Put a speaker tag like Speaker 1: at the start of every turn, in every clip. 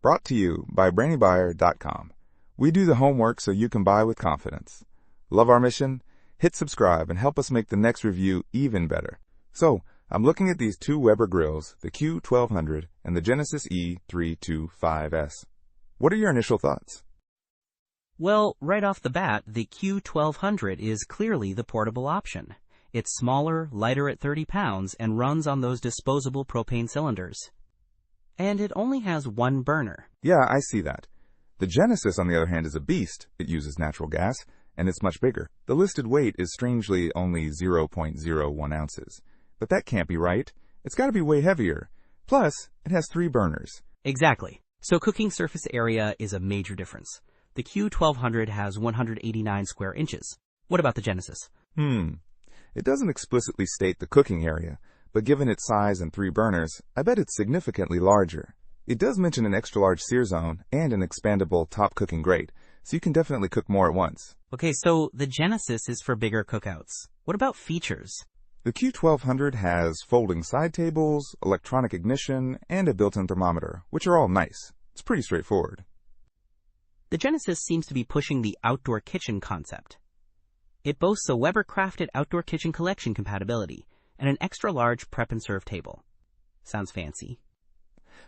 Speaker 1: Brought to you by BrainyBuyer.com. We do the homework so you can buy with confidence. Love our mission? Hit subscribe and help us make the next review even better. So, I'm looking at these two Weber grills, the Q1200 and the Genesis E-325S. What are your initial thoughts?
Speaker 2: Well, right off the bat, the Q1200 is clearly the portable option. It's smaller, lighter at 30 pounds, and runs on those disposable propane cylinders. And it only has one burner.
Speaker 1: Yeah, I see that. The Genesis, on the other hand, is a beast. It uses natural gas, and it's much bigger. The listed weight is strangely only 0.01 ounces. But that can't be right. It's got to be way heavier. Plus, it has 3 burners.
Speaker 2: Exactly. So cooking surface area is a major difference. The Q1200 has 189 square inches. What about the Genesis?
Speaker 1: It doesn't explicitly state the cooking area, but given its size and 3 burners, I bet it's significantly larger. It does mention an extra-large sear zone and an expandable top cooking grate, so you can definitely cook more at once.
Speaker 2: Okay, so the Genesis is for bigger cookouts. What about features?
Speaker 1: The Q1200 has folding side tables, electronic ignition, and a built-in thermometer, which are all nice. It's pretty straightforward.
Speaker 2: The Genesis seems to be pushing the outdoor kitchen concept. It boasts a Weber-crafted outdoor kitchen collection compatibility and an extra-large prep and serve table. Sounds fancy.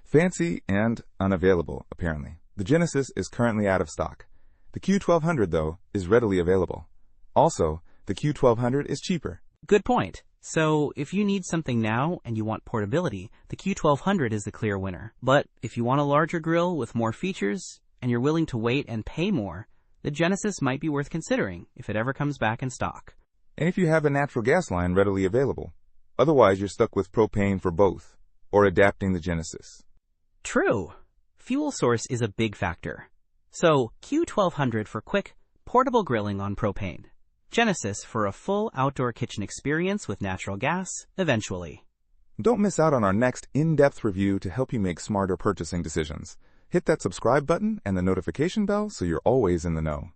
Speaker 1: Fancy and unavailable, apparently. The Genesis is currently out of stock. The Q1200, though, is readily available. Also, the Q1200 is cheaper.
Speaker 2: Good point. So, if you need something now and you want portability, the Q1200 is the clear winner. But if you want a larger grill with more features and you're willing to wait and pay more, the Genesis might be worth considering if it ever comes back in stock.
Speaker 1: And if you have a natural gas line readily available. Otherwise, you're stuck with propane for both, or adapting the Genesis.
Speaker 2: True. Fuel source is a big factor. So, Q1200 for quick, portable grilling on propane. Genesis for a full outdoor kitchen experience with natural gas, eventually.
Speaker 1: Don't miss out on our next in-depth review to help you make smarter purchasing decisions. Hit that subscribe button and the notification bell so you're always in the know.